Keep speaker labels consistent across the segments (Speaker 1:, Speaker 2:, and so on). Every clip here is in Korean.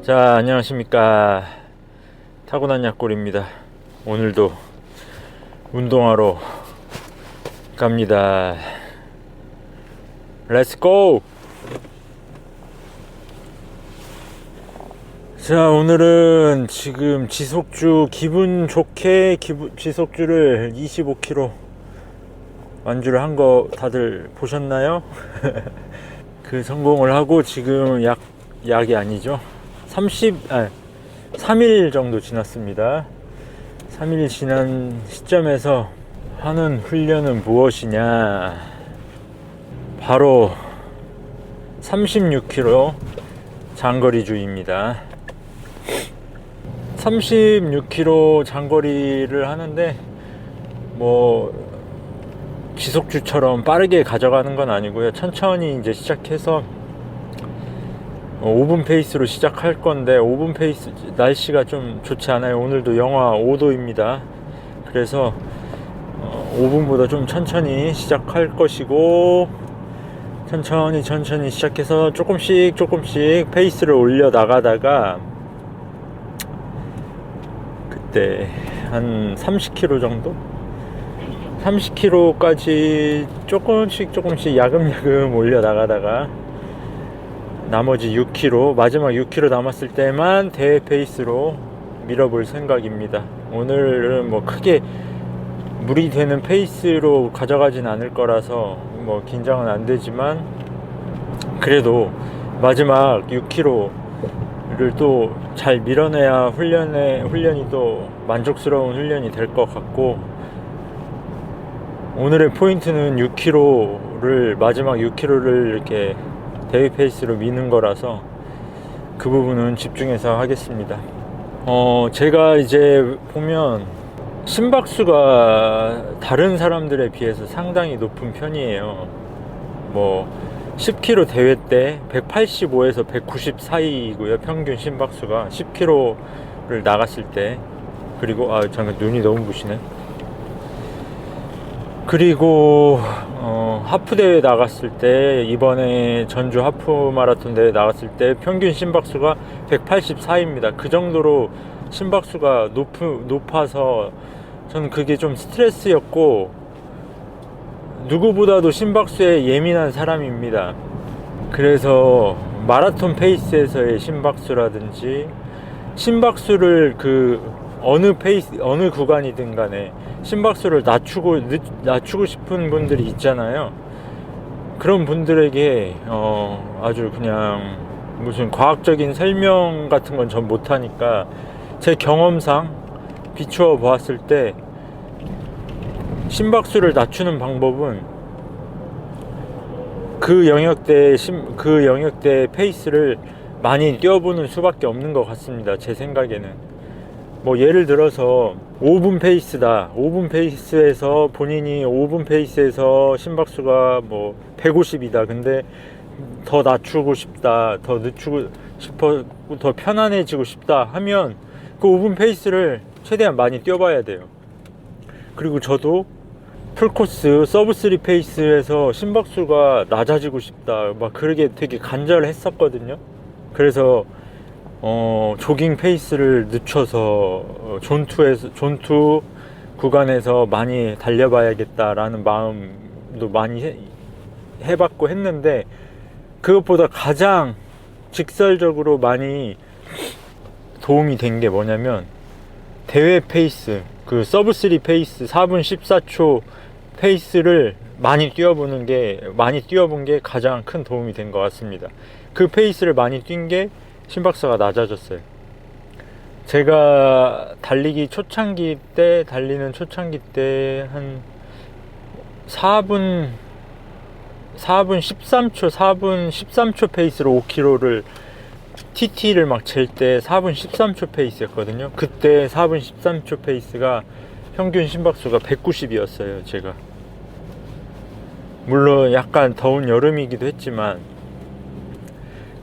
Speaker 1: 자, 안녕하십니까. 타고난 약골입니다. 오늘도 운동하러 갑니다. 렛츠고! 자, 오늘은 지금 지속주, 기분 좋게 지속주를 25kg 완주를 한 거 다들 보셨나요? 그 성공을 하고 지금 약이 아니죠. 3일 정도 지났습니다. 3일 지난 시점에서 하는 훈련은 무엇이냐? 바로 36km 장거리주입니다. 36km 장거리를 하는데 뭐 지속주처럼 빠르게 가져가는 건 아니고요. 천천히 이제 시작해서 5분 페이스로 시작할 건데 5분 페이스 날씨가 좀 좋지 않아요. 오늘도 영하 5도입니다. 그래서 5분보다 좀 천천히 시작할 것이고 천천히 시작해서 조금씩 페이스를 올려 나가다가 그때 한 30km 정도? 30km까지 조금씩 야금야금 올려 나가다가 나머지 6km, 마지막 6km 남았을 때만 대회 페이스로 밀어볼 생각입니다. 오늘은 뭐 크게 무리 되는 페이스로 가져가진 않을 거라서 뭐 긴장은 안 되지만 그래도 마지막 6km를 또 잘 밀어내야 훈련이 또 만족스러운 훈련이 될 것 같고, 오늘의 포인트는 6km를 마지막 6km를 이렇게 대회 페이스로 미는 거라서 그 부분은 집중해서 하겠습니다. 제가 이제 보면 심박수가 다른 사람들에 비해서 상당히 높은 편이에요. 뭐 10km 대회 때 185에서 190 사이이고요. 평균 심박수가 10km를 나갔을 때. 그리고 잠깐 눈이 너무 부시네. 그리고 하프 대회 나갔을 때, 이번에 전주 하프 마라톤 대회 나갔을 때 평균 심박수가 184입니다. 그 정도로 심박수가 높아서 저는 그게 좀 스트레스였고, 누구보다도 심박수에 예민한 사람입니다. 그래서 마라톤 페이스에서의 심박수라든지 심박수를 어느 구간이든 간에 심박수를 낮추고 싶은 분들이 있잖아요. 그런 분들에게 아주 그냥 무슨 과학적인 설명 같은 건 전 못하니까 제 경험상 비추어 보았을 때 심박수를 낮추는 방법은 그 영역대의 페이스를 많이 뛰어보는 수밖에 없는 것 같습니다. 제 생각에는. 뭐 예를 들어서 5분 페이스다. 5분 페이스에서 본인이 5분 페이스에서 심박수가 뭐 150이다. 근데 더 낮추고 싶다. 더 늦추고 싶어, 더 편안해지고 싶다 하면 그 5분 페이스를 최대한 많이 뛰어봐야 돼요. 그리고 저도 풀코스 서브 3 페이스에서 심박수가 낮아지고 싶다, 막 그러게 되게 간절했었거든요. 그래서 조깅 페이스를 늦춰서 존2 구간에서 많이 달려봐야겠다라는 마음도 많이 해봤고 했는데, 그것보다 가장 직설적으로 많이 도움이 된 게 뭐냐면 대회 페이스, 그 서브 3 페이스 4분 14초 페이스를 많이 뛰어본 게 가장 큰 도움이 된 것 같습니다. 그 페이스를 많이 뛴 게 심박수가 낮아졌어요. 제가 달리는 초창기 때 한 4분 13초 페이스로 5km를 TT를 막 잴 때 4분 13초 페이스였거든요. 그때 4분 13초 페이스가 평균 심박수가 190이었어요. 제가 물론 약간 더운 여름이기도 했지만,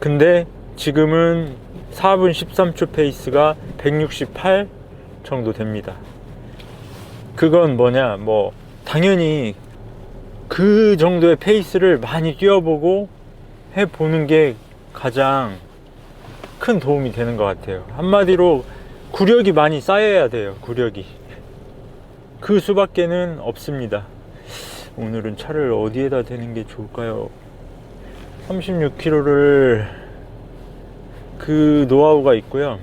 Speaker 1: 근데 지금은 4분 13초 페이스가 168 정도 됩니다. 그건 뭐냐, 뭐 당연히 그 정도의 페이스를 많이 뛰어보고 해보는 게 가장 큰 도움이 되는 것 같아요. 한마디로 구력이 많이 쌓여야 돼요. 구력이. 그 수밖에는 없습니다. 오늘은 차를 어디에다 대는 게 좋을까요? 36km를 그 노하우가 있고요.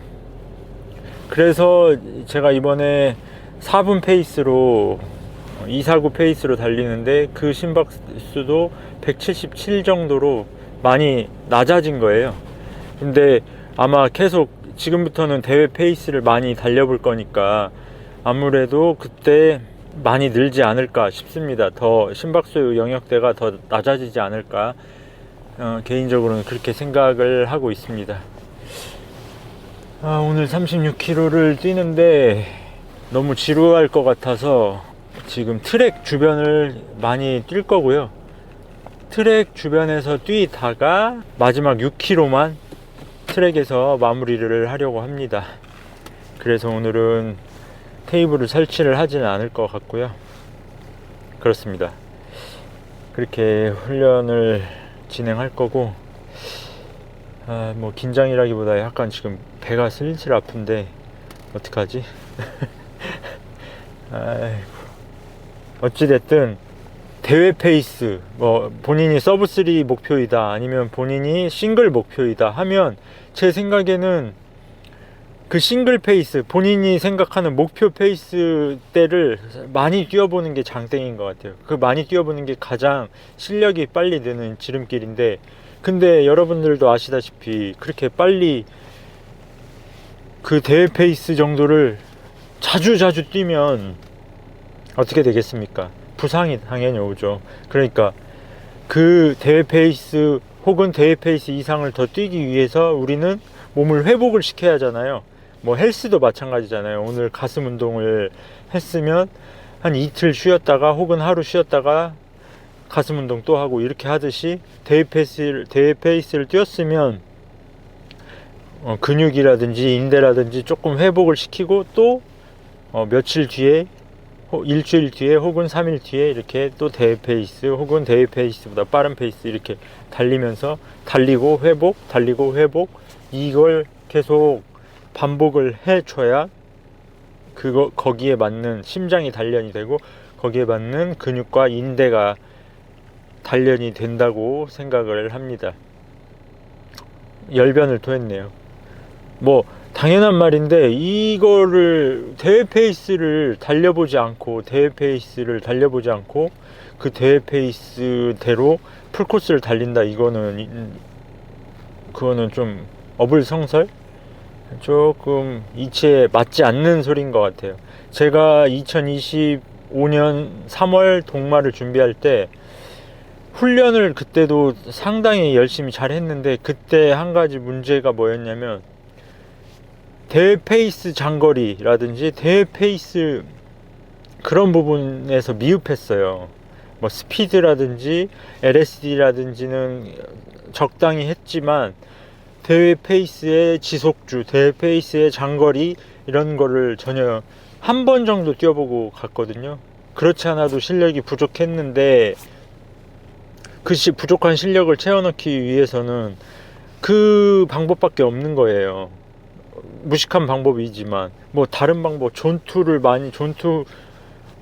Speaker 1: 그래서 제가 이번에 4분 페이스로 249 페이스로 달리는데 그 심박수도 177 정도로 많이 낮아진 거예요. 근데 아마 계속 지금부터는 대회 페이스를 많이 달려볼 거니까 아무래도 그때 많이 늘지 않을까 싶습니다. 더 심박수 영역대가 더 낮아지지 않을까, 개인적으로는 그렇게 생각을 하고 있습니다. 오늘 36km를 뛰는데 너무 지루할 것 같아서 지금 트랙 주변을 많이 뛸 거고요. 트랙 주변에서 뛰다가 마지막 6km만 트랙에서 마무리를 하려고 합니다. 그래서 오늘은 테이블을 설치를 하지는 않을 것 같고요. 그렇습니다. 그렇게 훈련을 진행할 거고, 뭐 긴장이라기보다 약간 지금 배가 슬슬 아픈데 어떡하지? 아이고. 어찌됐든 대회 페이스, 뭐 본인이 서브3 목표이다, 아니면 본인이 싱글 목표이다 하면 제 생각에는 그 싱글 페이스, 본인이 생각하는 목표 페이스 때를 많이 뛰어보는 게 장땡인 것 같아요. 그 많이 뛰어보는 게 가장 실력이 빨리 느는 지름길인데, 근데 여러분들도 아시다시피 그렇게 빨리 그 대회 페이스 정도를 자주 뛰면 어떻게 되겠습니까? 부상이 당연히 오죠. 그러니까 그 대회 페이스 혹은 대회 페이스 이상을 더 뛰기 위해서 우리는 몸을 회복을 시켜야 하잖아요. 뭐 헬스도 마찬가지잖아요. 오늘 가슴 운동을 했으면 한 이틀 쉬었다가 혹은 하루 쉬었다가 가슴 운동 또 하고 이렇게 하듯이 대회 페이스를 뛰었으면 근육이라든지 인대라든지 조금 회복을 시키고 또 며칠 뒤에, 일주일 뒤에 혹은 3일 뒤에 이렇게 또 대회 페이스 혹은 대회 페이스보다 빠른 페이스 이렇게 달리면서 달리고 회복, 달리고 회복, 이걸 계속 반복을 해줘야 거기에 맞는 심장이 단련이 되고 거기에 맞는 근육과 인대가 단련이 된다고 생각을 합니다. 열변을 토했네요. 뭐 당연한 말인데 이거를 대회 페이스를 달려보지 않고 그 대회 페이스대로 풀코스를 달린다, 그거는 좀 어불성설, 조금 이치에 맞지 않는 소리인 것 같아요. 제가 2025년 3월 동마를 준비할 때 훈련을 그때도 상당히 열심히 잘 했는데, 그때 한 가지 문제가 뭐였냐면 대회 페이스 장거리라든지 대회 페이스 그런 부분에서 미흡했어요. 뭐 스피드라든지 LSD라든지는 적당히 했지만 대회 페이스의 지속주, 대회 페이스의 장거리 이런 거를 전혀 한 번 정도 뛰어보고 갔거든요. 그렇지 않아도 실력이 부족했는데 그 부족한 실력을 채워넣기 위해서는 그 방법밖에 없는 거예요. 무식한 방법이지만 뭐 다른 방법, 존투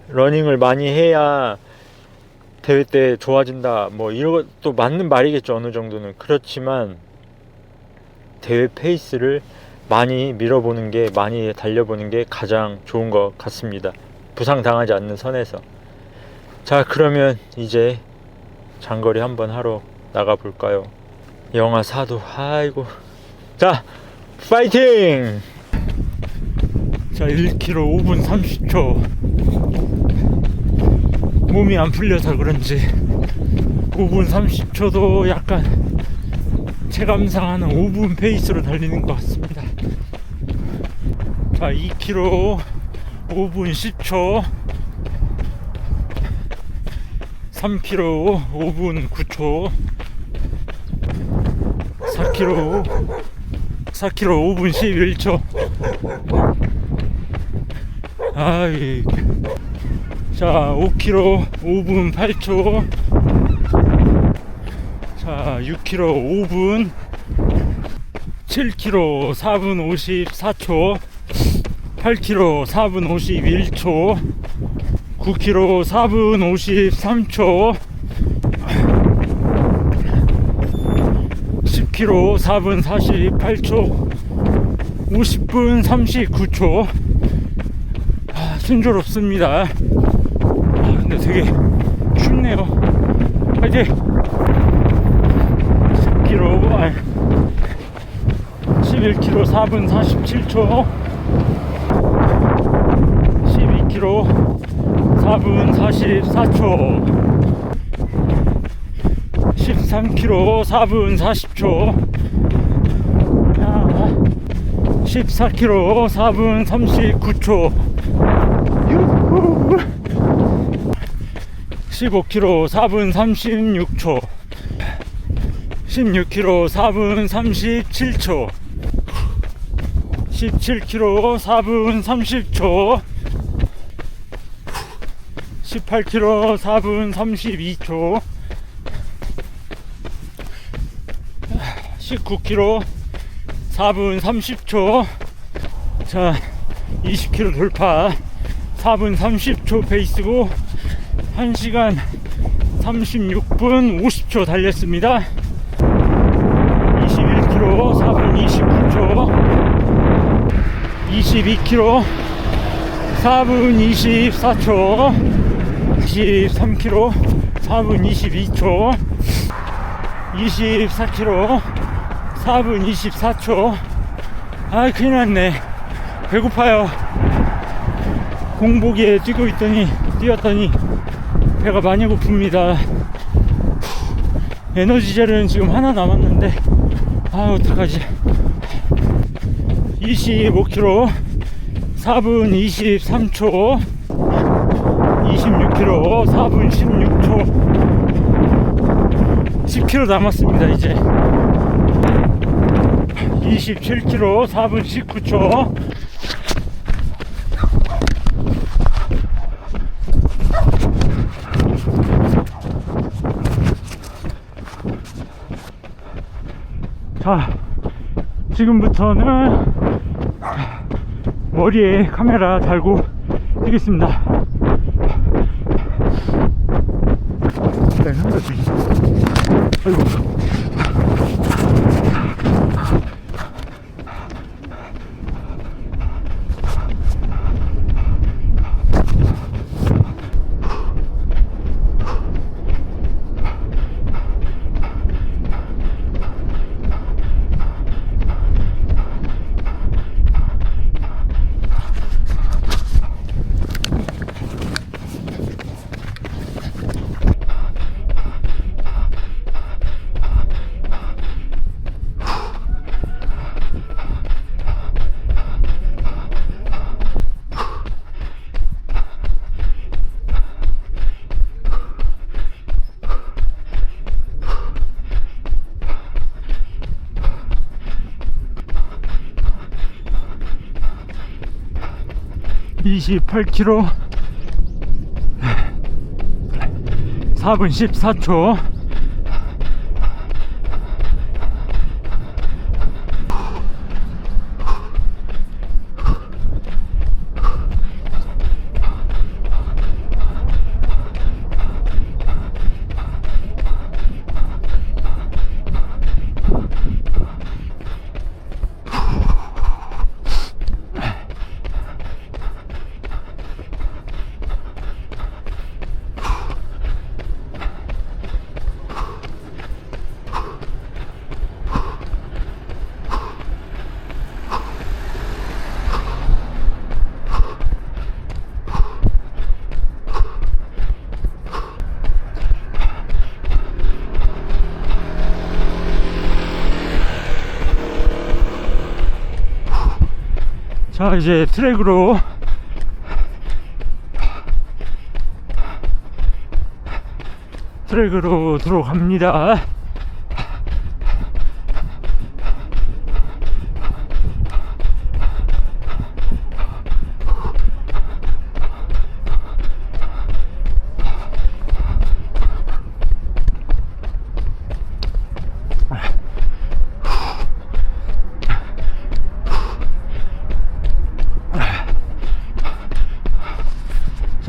Speaker 1: 러닝을 많이 해야 대회 때 좋아진다, 뭐 이런 것도 맞는 말이겠죠, 어느 정도는. 그렇지만 대회 페이스를 많이 밀어보는 게, 많이 달려보는 게 가장 좋은 것 같습니다. 부상 당하지 않는 선에서. 자, 그러면 이제 장거리 한번 하러 나가 볼까요? 영하 4도. 아이고. 자, 파이팅! 자, 1km 5분 30초. 몸이 안 풀려서 그런지 5분 30초도 약간 체감상하는 5분 페이스로 달리는 것 같습니다. 자, 2km 5분 10초, 3km 5분 9초, 4km 5분 11초. 아이. 자, 5km 5분 8초. 자, 6km 5분 7km 4분 54초, 8km 4분 51초, 9km 4분 53초, 10km 4분 48초, 50분 39초. 순조롭습니다. 근데 되게 춥네요. 이제 10km, 11km 4분 47초, 12km 4분 44초, 13km 4분 40초, 14km 4분 39초, 15km 4분 36초, 16km 4분 37초, 17km 4분 30초, 18km 4분 32초, 19km 4분 30초. 자, 20km 돌파 4분 30초 페이스고 1시간 36분 50초 달렸습니다. 21km 4분 29초, 22km 4분 24초, 23km 4분 22초, 24km 4분 24초. 큰일 났네. 배고파요. 공복에 뛰었더니 배가 많이 고픕니다. 에너지젤은 지금 하나 남았는데 어떡하지. 25km 4분 23초, 26km 4분 16초, 10km 남았습니다. 이제 27km 4분 19초, 자, 지금부터는 머리에 카메라 달고 뛰겠습니다. 아이고. (28km) 4분 14초, '자, 이제 트랙으로 들어갑니다.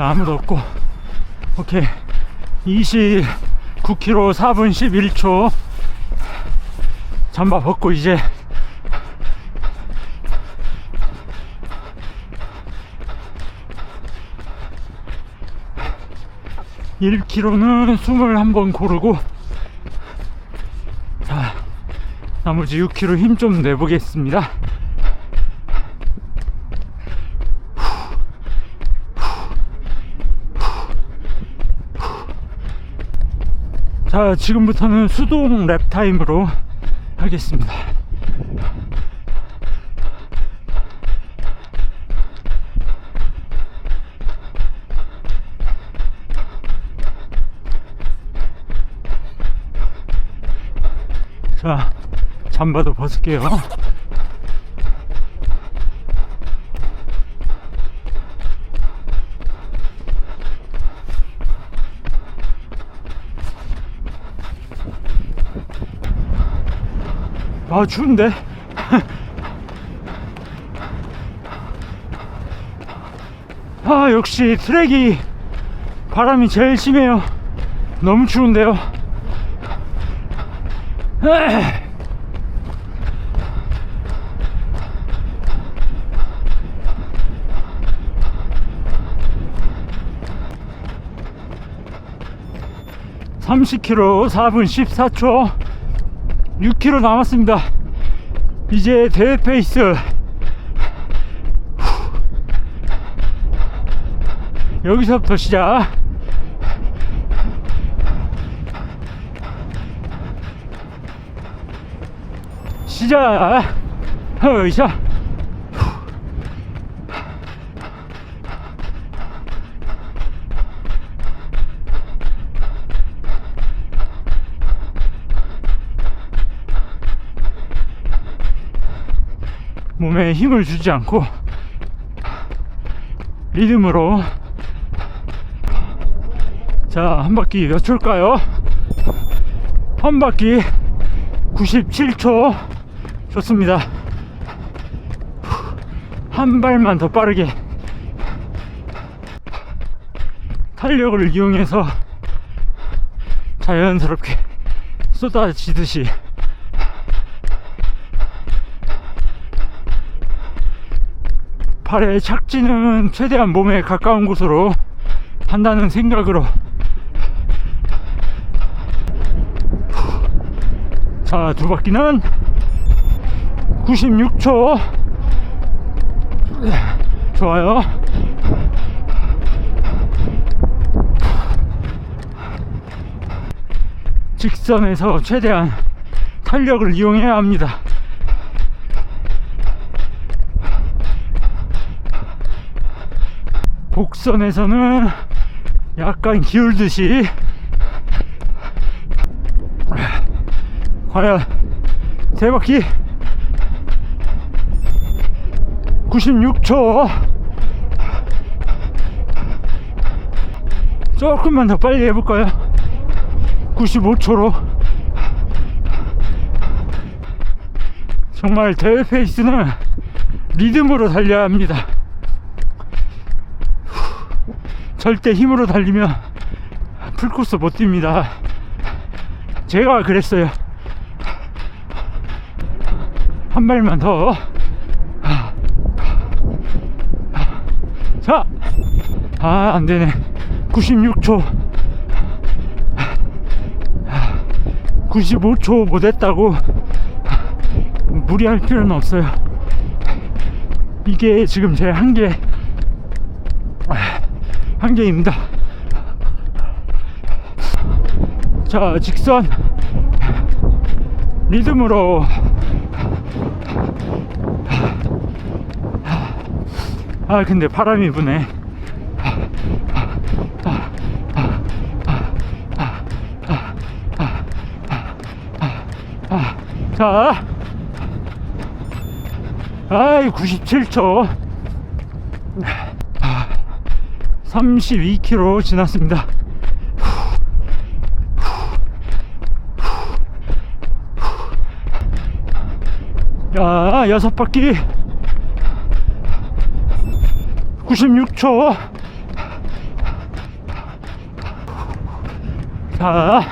Speaker 1: 자, 아무도 없고. 오케이. 29km 4분 11초. 잠바 벗고 이제 1km는 숨을 한번 고르고, 자, 나머지 6km 힘 좀 내보겠습니다. 자, 지금부터는 수동 랩 타임으로 하겠습니다. 자, 잠바도 벗을게요. 아, 추운데? 아, 역시 트랙이 바람이 제일 심해요. 너무 추운데요. 30km 4분 14초. 6km 남았습니다. 이제 대회 페이스. 여기서부터 시작. 시작. 허이샤. 몸에 힘을 주지 않고 리듬으로. 자, 한 바퀴 몇 초일까요? 한 바퀴 97초. 좋습니다. 한 발만 더 빠르게 탄력을 이용해서 자연스럽게 쏟아지듯이. 팔의 착지는 최대한 몸에 가까운 곳으로 한다는 생각으로. 자, 두 바퀴는 96초. 좋아요. 직선에서 최대한 탄력을 이용해야 합니다. 곡선에서는 약간 기울듯이. 과연 세 바퀴 96초. 조금만 더 빨리 해볼까요? 95초로. 정말 대회 페이스는 리듬으로 달려야 합니다. 절대 힘으로 달리면 풀코스 못 뜁니다. 제가 그랬어요. 한 발만 더. 자, 아, 안되네. 96초 95초 못했다고 무리할 필요는 없어요. 이게 지금 제 한계입니다. 자, 직선 리듬으로. 아, 근데 바람이 부네. 자, 아이, 97초 32km 지났습니다. 야, 6바퀴 96초.
Speaker 2: 자,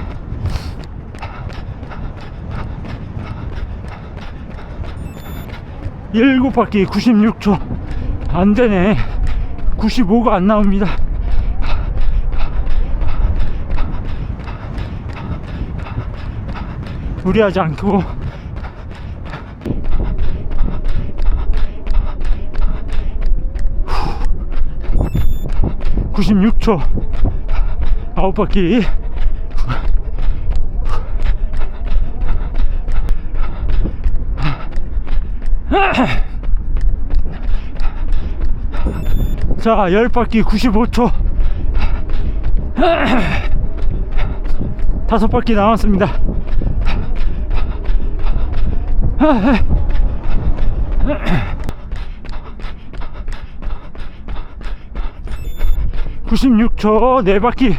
Speaker 2: 일곱 바퀴 96초. 안되네. 95가 안 나옵니다. 무리하지 않고 96초. 아홉 바퀴. 자, 10바퀴 95초. 다섯 바퀴 남았습니다. 96초. 4바퀴.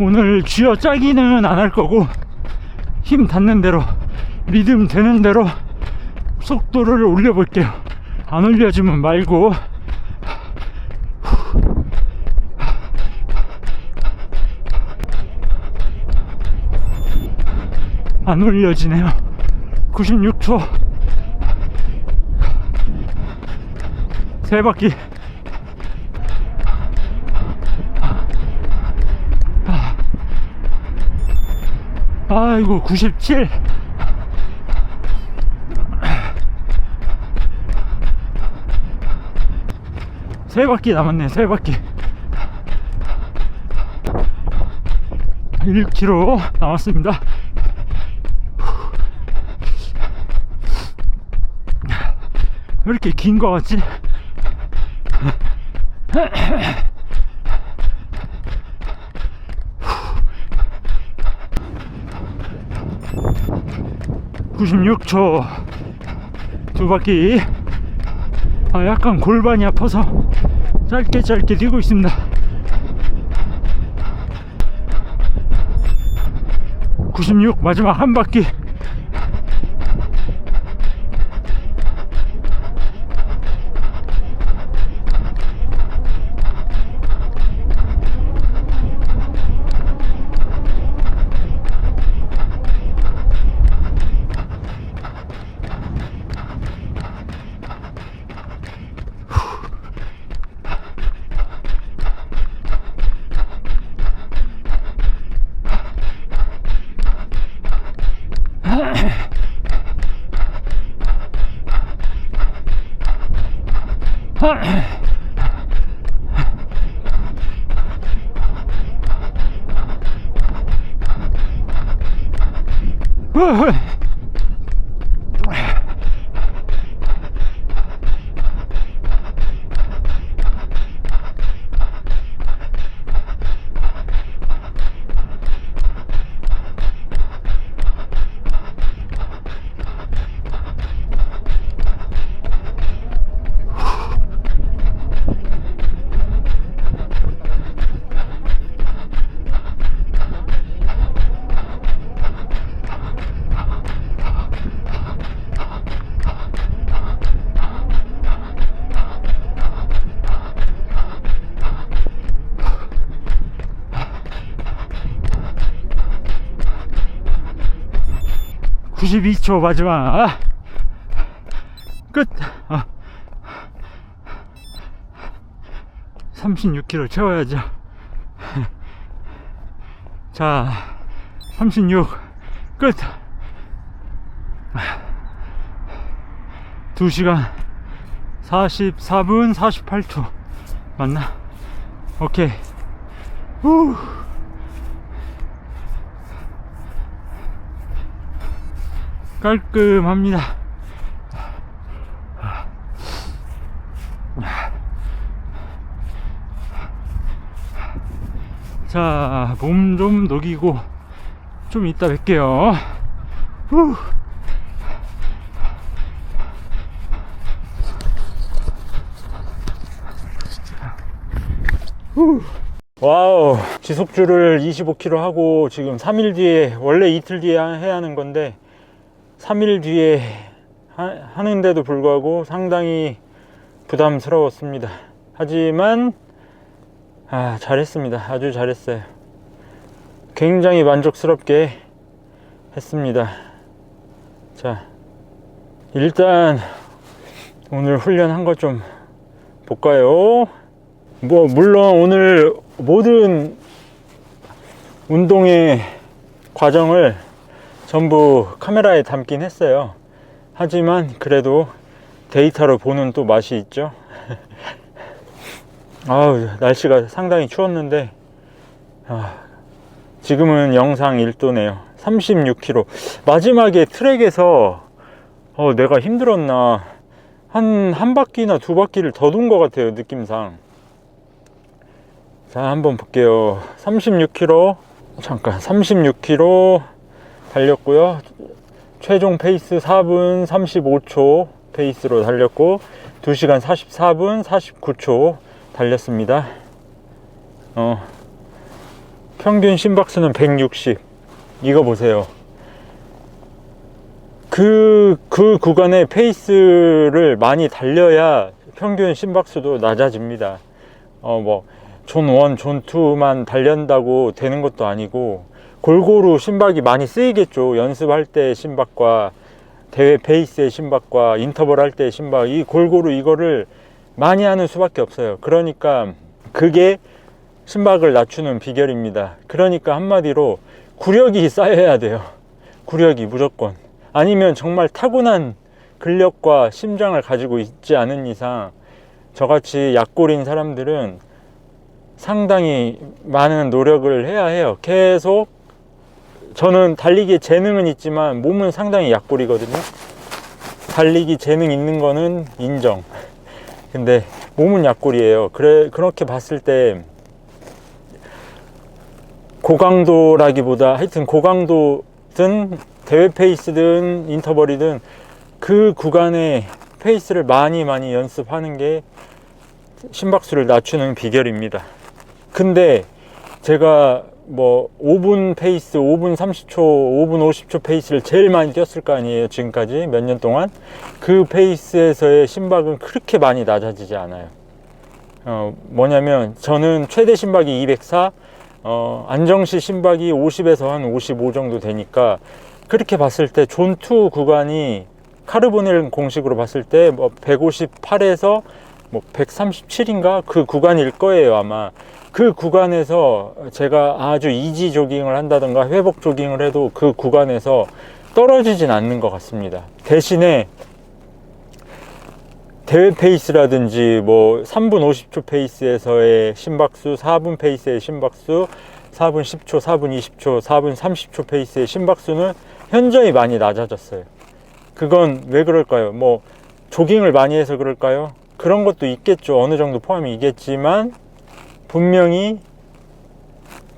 Speaker 2: 오늘 쥐어 짜기는 안 할 거고, 힘 닿는 대로, 리듬 되는 대로 속도를 올려볼게요. 안 올려주면 말고. 안 올려지네요. 96초. 3바퀴. 아이고, 97. 세 바퀴 남았네. 3바퀴. 1km 남았습니다. 왜 이렇게 긴 거 같지? (96초) 2바퀴. 약간 골반이 아파서 짧게 뛰고 있습니다. 96 마지막 한 바퀴. (92초) 마지막 끝. 36km 채워야죠. 자, 36 끝. 2시간 44분 48초 맞나? 오케이. 후. 깔끔합니다. 자, 몸 좀 녹이고 좀 이따 뵐게요. 후.
Speaker 1: 와우, 지속주를 25km 하고 지금 3일 뒤에, 원래 이틀 뒤에 해야 하는 건데 3일 뒤에 하는데도 불구하고 상당히 부담스러웠습니다. 하지만 잘했습니다. 아주 잘했어요. 굉장히 만족스럽게 했습니다. 자, 일단 오늘 훈련한 거 좀 볼까요? 물론 오늘 모든 운동의 과정을 전부 카메라에 담긴 했어요. 하지만 그래도 데이터로 보는 또 맛이 있죠. 날씨가 상당히 추웠는데 지금은 영상 1도네요. 36km. 마지막에 트랙에서 내가 힘들었나 한 바퀴나 두 바퀴를 더 돈 것 같아요, 느낌상. 자, 한번 볼게요. 36km 36km 달렸고요. 최종 페이스 4분 35초 페이스로 달렸고 2시간 44분 49초 달렸습니다. 평균 심박수는 160. 이거 보세요. 그 구간의 페이스를 많이 달려야 평균 심박수도 낮아집니다. 존 1, 존 2만 달린다고 되는 것도 아니고 골고루 심박이 많이 쓰이겠죠. 연습할 때 심박과 대회 페이스의 심박과 인터벌 할 때의 심박, 이 골고루 이거를 많이 하는 수밖에 없어요. 그러니까 그게 심박을 낮추는 비결입니다. 그러니까 한마디로 구력이 쌓여야 돼요. 구력이 무조건. 아니면 정말 타고난 근력과 심장을 가지고 있지 않은 이상 저같이 약골인 사람들은 상당히 많은 노력을 해야 해요. 계속. 저는 달리기에 재능은 있지만 몸은 상당히 약골이거든요. 달리기 재능 있는 거는 인정. 근데 몸은 약골이에요. 그렇게 봤을 때 고강도라기보다 하여튼 고강도든 대회 페이스든 인터벌이든 그 구간의 페이스를 많이 연습하는 게 심박수를 낮추는 비결입니다. 근데 제가 5분 페이스, 5분 30초, 5분 50초 페이스를 제일 많이 뛰었을 거 아니에요, 지금까지 몇 년 동안. 그 페이스에서의 심박은 그렇게 많이 낮아지지 않아요. 뭐냐면 저는 최대 심박이 204, 안정시 심박이 50에서 한 55 정도 되니까 그렇게 봤을 때 존2 구간이 카르보넬 공식으로 봤을 때 158에서 137인가 그 구간일 거예요, 아마. 그 구간에서 제가 아주 이지 조깅을 한다던가 회복 조깅을 해도 그 구간에서 떨어지진 않는 것 같습니다. 대신에 대회 페이스라든지 3분 50초 페이스에서의 심박수, 4분 페이스의 심박수, 4분 10초, 4분 20초, 4분 30초 페이스의 심박수는 현저히 많이 낮아졌어요. 그건 왜 그럴까요? 조깅을 많이 해서 그럴까요? 그런 것도 있겠죠. 어느 정도 포함이 있겠지만 분명히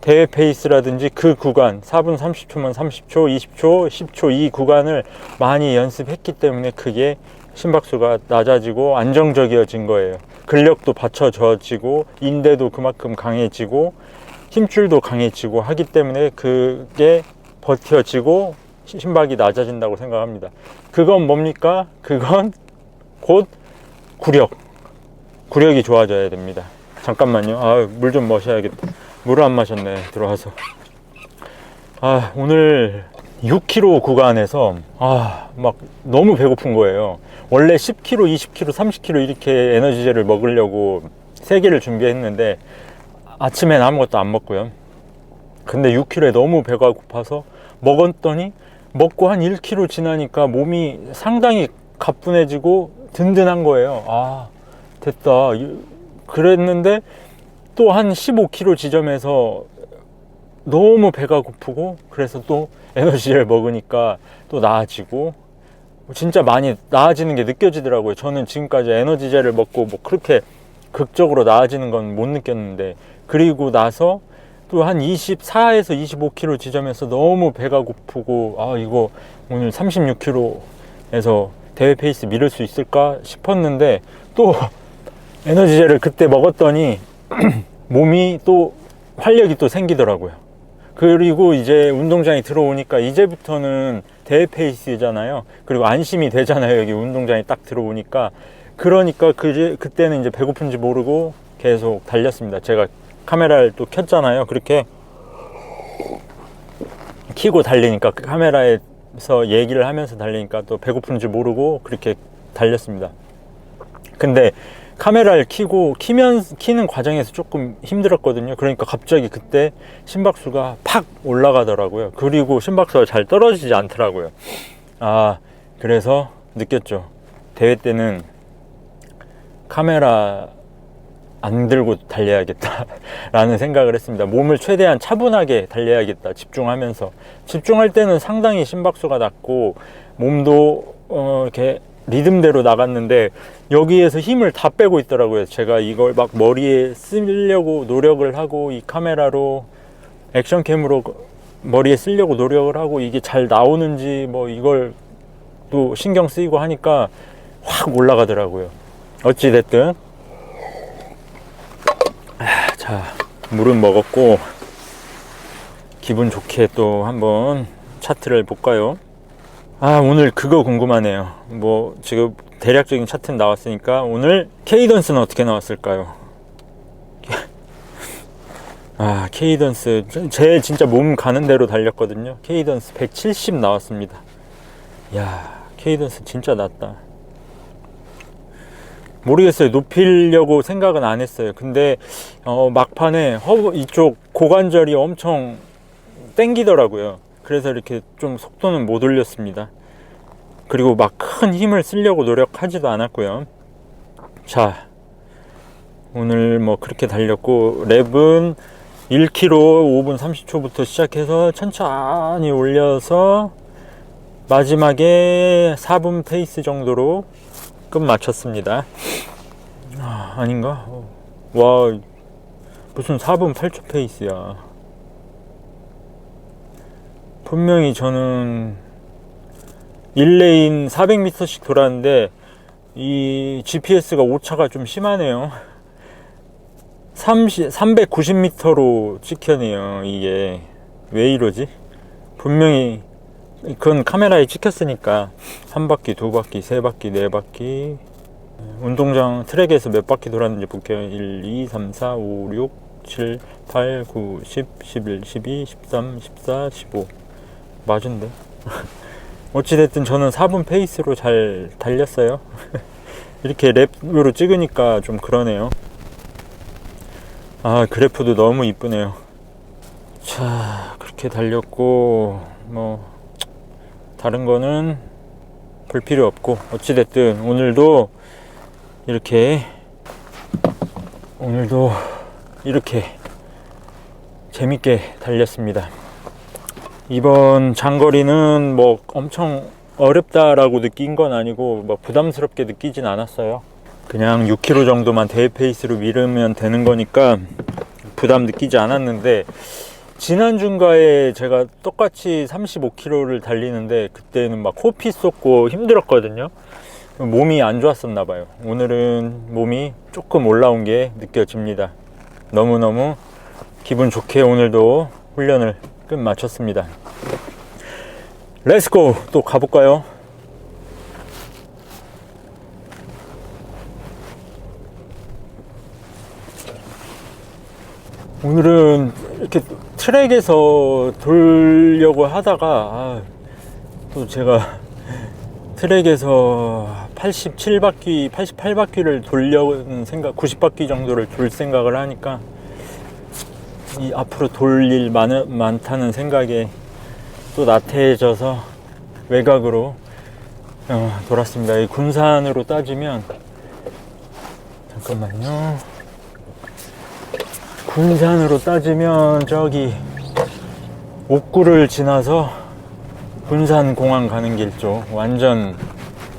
Speaker 1: 대회 페이스라든지 그 구간 4분 30초면 30초, 20초, 10초 이 구간을 많이 연습했기 때문에 그게 심박수가 낮아지고 안정적이어진 거예요. 근력도 받쳐져지고 인대도 그만큼 강해지고 힘줄도 강해지고 하기 때문에 그게 버텨지고 심박이 낮아진다고 생각합니다. 그건 뭡니까? 그건 곧 구력이 좋아져야 됩니다. 잠깐만요. 물 좀 마셔야겠다. 물을 안 마셨네, 들어와서. 오늘 6km 구간에서 막 너무 배고픈 거예요. 원래 10km, 20km, 30km 이렇게 에너지젤을 먹으려고 3개를 준비했는데 아침엔 아무것도 안 먹고요. 근데 6km에 너무 배가 고파서 먹었더니 먹고 한 1km 지나니까 몸이 상당히 가뿐해지고 든든한 거예요. 됐다. 그랬는데 또 한 15km 지점에서 너무 배가 고프고 그래서 또 에너지를 먹으니까 또 나아지고 진짜 많이 나아지는 게 느껴지더라고요. 저는 지금까지 에너지젤을 먹고 그렇게 극적으로 나아지는 건 못 느꼈는데, 그리고 나서 또 한 24에서 25km 지점에서 너무 배가 고프고 이거 오늘 36km에서 대회 페이스 미룰 수 있을까 싶었는데 또 에너지젤을 그때 먹었더니 몸이 또 활력이 또 생기더라고요. 그리고 이제 운동장에 들어오니까 이제부터는 대회 페이스잖아요. 그리고 안심이 되잖아요, 여기 운동장에 딱 들어오니까. 그러니까 그때는 이제 배고픈지 모르고 계속 달렸습니다. 제가 카메라를 또 켰잖아요. 그렇게 켜고 달리니까, 그 카메라에서 얘기를 하면서 달리니까 또 배고픈 줄 모르고 그렇게 달렸습니다. 근데 카메라를 키는 과정에서 조금 힘들었거든요. 그러니까 갑자기 그때 심박수가 팍 올라가더라고요. 그리고 심박수가 잘 떨어지지 않더라고요. 그래서 느꼈죠. 대회 때는 카메라 안 들고 달려야겠다 라는 생각을 했습니다. 몸을 최대한 차분하게 달려야겠다, 집중할 때는 상당히 심박수가 낮고 몸도 이렇게 리듬대로 나갔는데, 여기에서 힘을 다 빼고 있더라고요. 제가 이걸 막 머리에 쓰려고 노력을 하고, 이 카메라로 액션캠으로 머리에 쓰려고 노력을 하고, 이게 잘 나오는지 뭐 이걸 또 신경 쓰이고 하니까 확 올라가더라고요. 어찌됐든 자, 물은 먹었고 기분 좋게 또 한번 차트를 볼까요? 오늘 그거 궁금하네요. 뭐 지금 대략적인 차트는 나왔으니까 오늘 케이던스는 어떻게 나왔을까요? 케이던스 제 진짜 몸 가는 대로 달렸거든요. 케이던스 170 나왔습니다. 야, 케이던스 진짜 낮다. 모르겠어요. 높이려고 생각은 안 했어요. 근데 막판에 이쪽 고관절이 엄청 땡기더라고요. 그래서 이렇게 좀 속도는 못 올렸습니다. 그리고 막 큰 힘을 쓰려고 노력하지도 않았고요. 자, 오늘 뭐 그렇게 달렸고, 랩은 1km 5분 30초부터 시작해서 천천히 올려서 마지막에 4분 페이스 정도로 끝 마쳤습니다. 아닌가? 와, 무슨 4분 8초 페이스야. 분명히 저는 1레인 400m씩 돌았는데 이 GPS가 오차가 좀 심하네요. 390m로 찍혀네요. 이게 왜 이러지? 분명히 그건 카메라에 찍혔으니까 한 바퀴, 두 바퀴, 세 바퀴, 네 바퀴. 운동장 트랙에서 몇 바퀴 돌았는지 볼게요. 1, 2, 3, 4, 5, 6, 7, 8, 9, 10, 11, 12, 13, 14, 15. 맞은데? 어찌됐든 저는 4분 페이스로 잘 달렸어요. 이렇게 랩으로 찍으니까 좀 그러네요. 그래프도 너무 이쁘네요. 자, 그렇게 달렸고 뭐 다른 거는 볼 필요 없고, 어찌됐든 오늘도 이렇게 재밌게 달렸습니다. 이번 장거리는 뭐 엄청 어렵다라고 느낀 건 아니고 뭐 부담스럽게 느끼진 않았어요. 그냥 6km 정도만 대회 페이스로 밀으면 되는 거니까 부담 느끼지 않았는데, 지난 중가에 제가 똑같이 35km를 달리는데 그때는 막 호피 쏟고 힘들었거든요. 몸이 안 좋았었나 봐요. 오늘은 몸이 조금 올라온 게 느껴집니다. 너무너무 기분 좋게 오늘도 훈련을 끝 마쳤습니다. 렛츠고! 또 가볼까요? 오늘은 이렇게 트랙에서 돌려고 하다가 또 제가 트랙에서 87바퀴, 88바퀴를 돌려는 생각, 90바퀴 정도를 돌 생각을 하니까 이 앞으로 돌 일 많다는 생각에 또 나태해져서 외곽으로 돌았습니다. 이 군산으로 따지면, 잠깐만요. 군산으로 따지면 저기 옥구를 지나서 군산공항 가는 길 쪽, 완전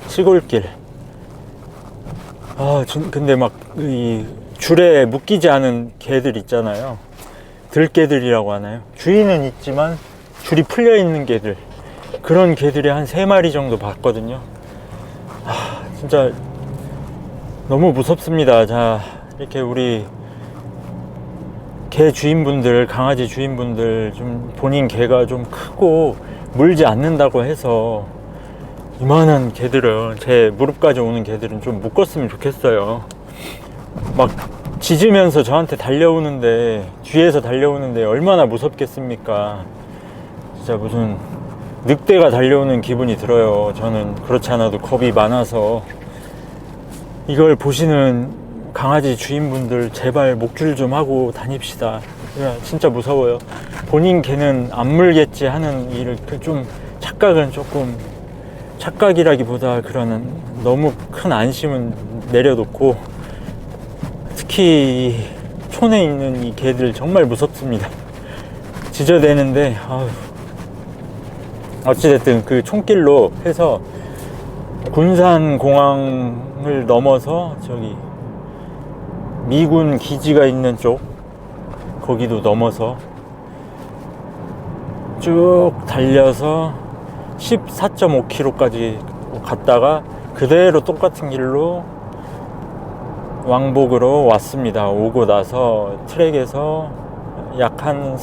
Speaker 1: 시골길. 근데 막 이 줄에 묶이지 않은 개들 있잖아요. 들개들이라고 하나요? 주인은 있지만 줄이 풀려 있는 개들, 그런 개들이 한 3마리 정도 봤거든요. 진짜 너무 무섭습니다. 자, 이렇게 우리 개 주인분들, 강아지 주인분들, 좀 본인 개가 좀 크고 물지 않는다고 해서 이만한 개들은, 제 무릎까지 오는 개들은 좀 묶었으면 좋겠어요. 막 짖으면서 저한테 달려오는데, 뒤에서 달려오는데 얼마나 무섭겠습니까? 진짜 무슨 늑대가 달려오는 기분이 들어요. 저는 그렇지 않아도 겁이 많아서. 이걸 보시는 강아지 주인분들 제발 목줄 좀 하고 다닙시다. 진짜 무서워요. 본인 개는 안 물겠지 하는 일을 좀 착각은 조금, 착각이라기보다 그런 너무 큰 안심은 내려놓고, 특히 촌에 있는 이 개들 정말 무섭습니다. 짖어대는데 어찌됐든 그 촌길로 해서 군산공항을 넘어서 저기 미군 기지가 있는 쪽, 거기도 넘어서 쭉 달려서 14.5km까지 갔다가 그대로 똑같은 길로 왕복으로 왔습니다. 오고 나서 트랙에서 약 한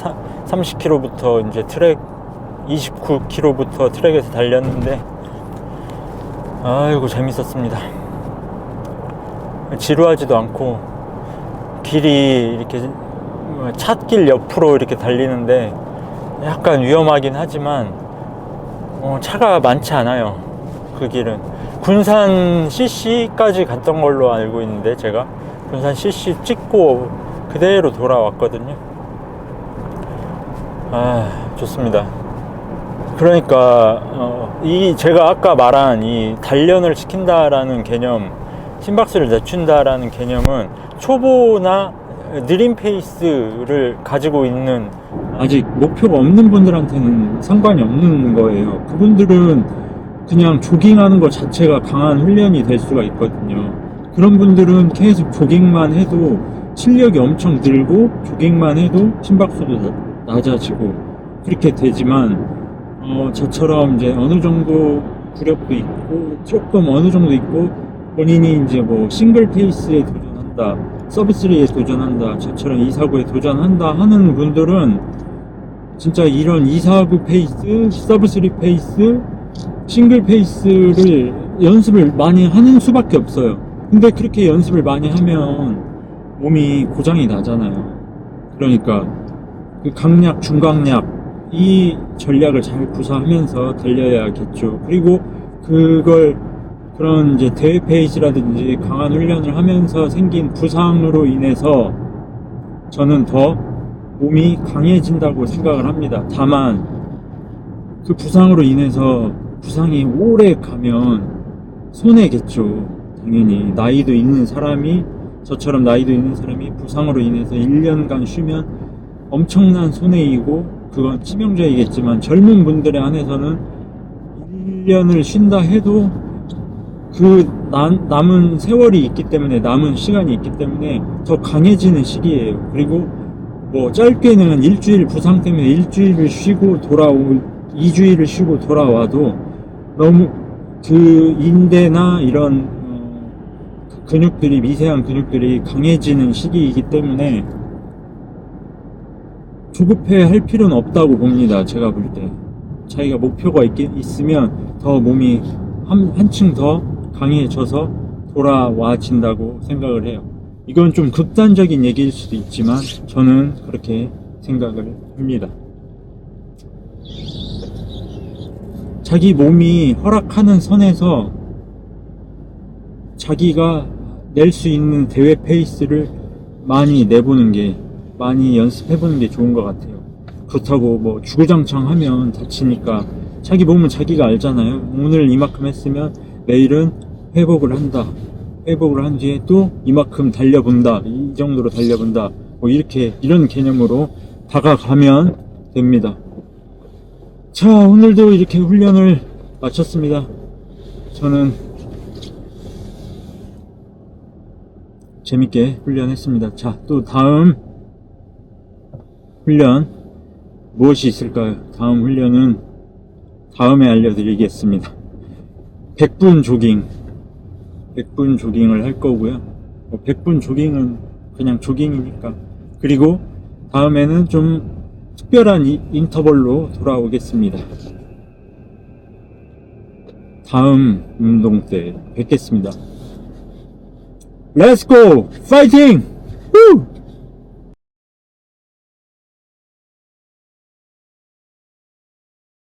Speaker 1: 30km부터 이제 트랙 29km부터 트랙에서 달렸는데, 아이고 재밌었습니다. 지루하지도 않고, 길이 이렇게 찻길 옆으로 이렇게 달리는데 약간 위험하긴 하지만 차가 많지 않아요. 그 길은 군산 CC까지 갔던 걸로 알고 있는데, 제가 군산 CC 찍고 그대로 돌아왔거든요. 좋습니다. 그러니까 이 제가 아까 말한 이 단련을 시킨다라는 개념, 심박수를 낮춘다라는 개념은 초보나 느린 페이스를 가지고 있는, 아직 목표가 없는 분들한테는 상관이 없는 거예요. 그분들은 그냥 조깅하는 것 자체가 강한 훈련이 될 수가 있거든요. 그런 분들은 계속 조깅만 해도 실력이 엄청 늘고, 조깅만 해도 심박수도 낮아지고 그렇게 되지만, 저처럼 이제 어느 정도 구력도 있고 조금 어느 정도 있고, 본인이 이제 뭐 싱글 페이스에 도전한다, 서브 3에 도전한다, 저처럼 249에 도전한다 하는 분들은 진짜 이런 249 페이스, 서브 3 페이스, 싱글 페이스를 연습을 많이 하는 수밖에 없어요. 근데 그렇게 연습을 많이 하면 몸이 고장이 나잖아요. 그러니까 그 강약, 중강약 이 전략을 잘 구사하면서 달려야겠죠. 그리고 그걸 그런 이제 대회 페이지라든지 강한 훈련을 하면서 생긴 부상으로 인해서 저는 더 몸이 강해진다고 생각을 합니다. 다만 그 부상으로 인해서 부상이 오래 가면 손해겠죠. 당연히 나이도 있는 사람이, 저처럼 나이도 있는 사람이 부상으로 인해서 1년간 쉬면 엄청난 손해이고, 그건 치명적이겠지만 젊은 분들에 한해서는 1년을 쉰다 해도 그 남은 세월이 있기 때문에, 남은 시간이 있기 때문에 더 강해지는 시기예요. 그리고 뭐 짧게는 일주일, 부상 때문에 일주일을 쉬고 2주일을 쉬고 돌아와도 너무 그 인대나 이런 근육들이, 미세한 근육들이 강해지는 시기이기 때문에 조급해 할 필요는 없다고 봅니다. 제가 볼 때 자기가 목표가 있으면 더 몸이 한층 더 강해져서 돌아와진다고 생각을 해요. 이건 좀 극단적인 얘기일 수도 있지만 저는 그렇게 생각을 합니다. 자기 몸이 허락하는 선에서 자기가 낼 수 있는 대회 페이스를 많이 내보는 게, 많이 연습해보는 게 좋은 것 같아요. 그렇다고 뭐 주구장창 하면 다치니까 자기 몸은 자기가 알잖아요. 오늘 이만큼 했으면 내일은 회복을 한다. 회복을 한 뒤에 또 이만큼 달려본다. 이 정도로 달려본다. 뭐 이렇게, 이런 개념으로 다가가면 됩니다. 자, 오늘도 이렇게 훈련을 마쳤습니다. 저는 재밌게 훈련했습니다. 자, 또 다음 훈련 무엇이 있을까요? 다음 훈련은 다음에 알려드리겠습니다. 100분 조깅, 100분 조깅을 할 거고요. 100분 조깅은 그냥 조깅이니까. 그리고 다음에는 좀 특별한 인터벌로 돌아오겠습니다. 다음 운동 때 뵙겠습니다. Let's go! 파이팅!
Speaker 2: 후!